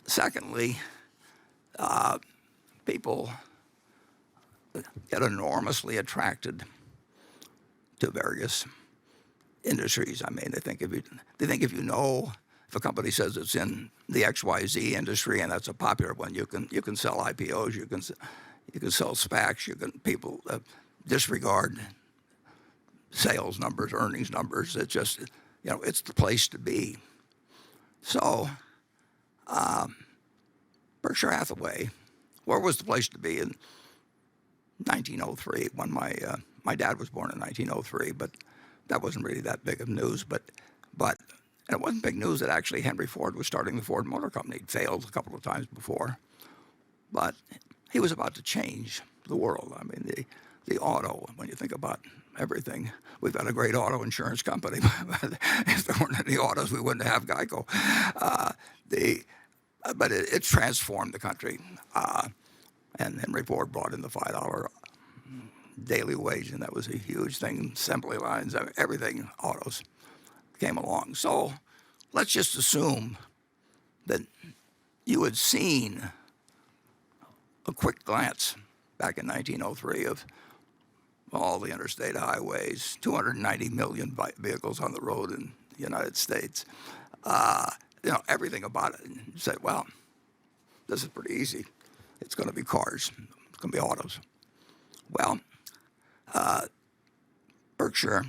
Secondly, people get enormously attracted to various industries. I mean, they think if you know, if a company says it's in the XYZ industry and that's a popular one, you can sell IPOs, you can sell SPACs, people disregard sales numbers, earnings numbers. It's just, it's the place to be. So Berkshire Hathaway, where was the place to be in 1903 when my dad was born in 1903, but that wasn't really that big of news. But and it wasn't big news that actually Henry Ford was starting the Ford Motor Company. He'd failed a couple of times before, but he was about to change the world. I mean, the auto, when you think about everything, we've got a great auto insurance company. If there weren't any autos, we wouldn't have Geico. But it's transformed the country. And Henry Ford brought in the $5 daily wage, and that was a huge thing. Assembly lines, everything, autos came along. So let's just assume that you had seen a quick glance back in 1903 of all the interstate highways, 290 million vehicles on the road in the United States. Everything about it. And you said, well, this is pretty easy. It's going to be cars. It's going to be autos. Well, Berkshire,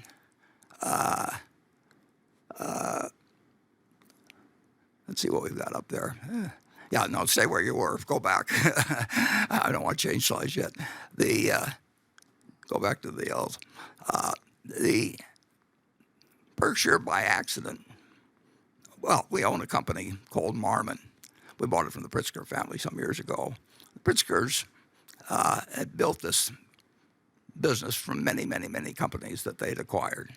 let's see what we've got up there. Yeah, no, stay where you were. Go back. I don't want to change slides yet. Go back to the old. The Berkshire, by accident, well, we own a company called Marmon. We bought it from the Pritzker family some years ago. The Pritzkers had built this business from many, many, many companies that they'd acquired.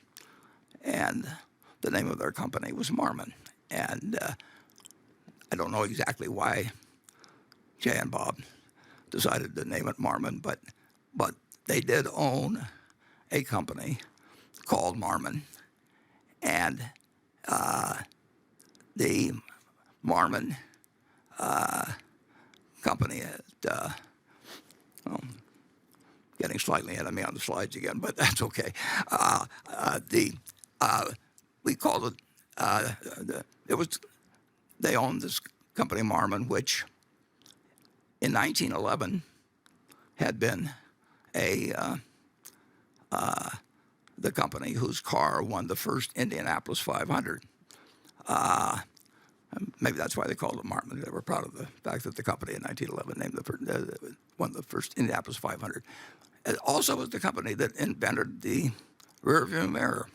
And the name of their company was Marmon. And I don't know exactly why Jay and Bob decided to name it Marmon, but they did own a company called Marmon. And the Marmon company getting slightly ahead of me on the slides again, but that's okay. We called it. They owned this company Marmon, which in 1911 had been the company whose car won the first Indianapolis 500. Maybe that's why they called it Marmon. They were proud of the fact that the company in 1911 won the first Indianapolis 500. It also was the company that invented the rearview mirror.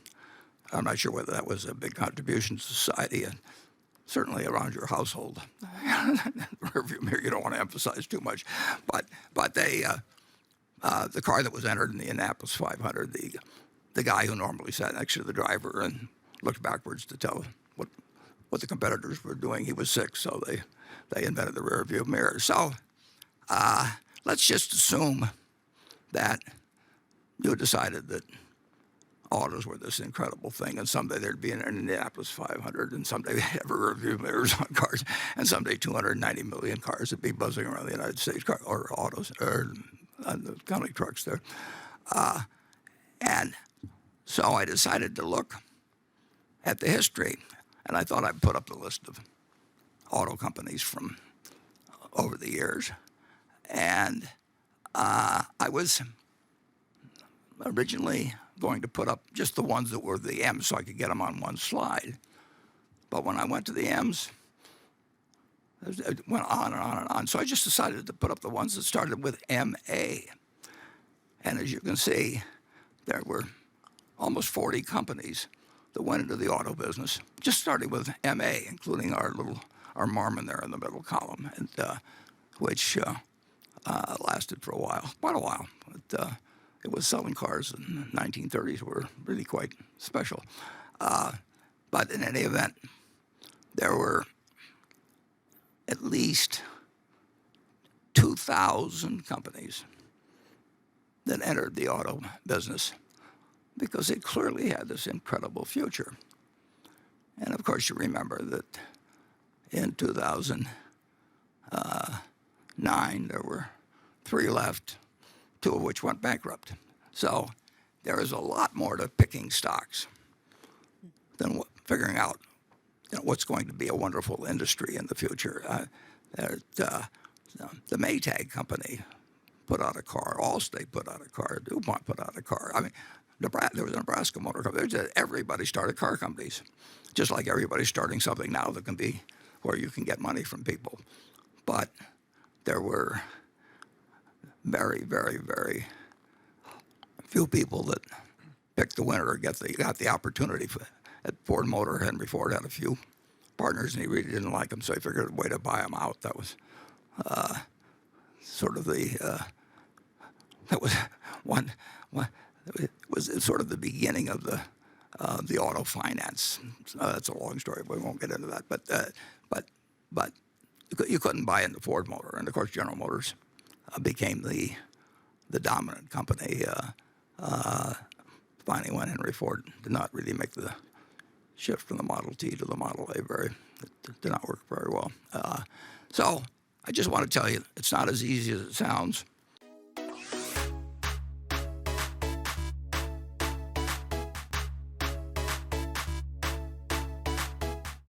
I'm not sure whether that was a big contribution to society, and certainly around your household. Rearview mirror, you don't want to emphasize too much, but they the car that was entered in the Indianapolis 500, the guy who normally sat next to the driver and looked backwards to tell what the competitors were doing, he was sick, so they invented the rearview mirror. So let's just assume that you decided that autos were this incredible thing, and someday there'd be an Indianapolis 500, and someday they'd have rearview mirrors on cars, and someday 290 million cars would be buzzing around the United States, or autos, or the county trucks there. And so I decided to look at the history, and I thought I'd put up the list of auto companies from over the years. And I was originally going to put up just the ones that were the M's so I could get them on one slide. But when I went to the M's, it went on and on and on. So I just decided to put up the ones that started with MA. And as you can see, there were almost 40 companies that went into the auto business, just starting with MA, including our Marmon there in the middle column, and which lasted for a while, quite a while. But it was selling cars in the 1930s were really quite special. But in any event, there were at least 2,000 companies that entered the auto business because it clearly had this incredible future. And of course, you remember that in 2009, there were 3 left, 2 of which went bankrupt. So there is a lot more to picking stocks than figuring out what's going to be a wonderful industry in the future. The Maytag company put out a car. Allstate put out a car. DuPont put out a car. I mean, there was a Nebraska Motor Company. Everybody started car companies, just like everybody's starting something now that can be where you can get money from people. But there were very, very, very few people that picked the winner or got the opportunity. At Ford Motor, Henry Ford had a few partners, and he really didn't like them, so he figured a way to buy them out. That was sort of it was sort of the beginning of the auto finance. That's a long story. We won't get into that. But you couldn't buy into Ford Motor, and of course General Motors became the dominant company. Finally, when Henry Ford did not really make the shift from the Model T to the Model A, it did not work very well. So I just want to tell you, it's not as easy as it sounds.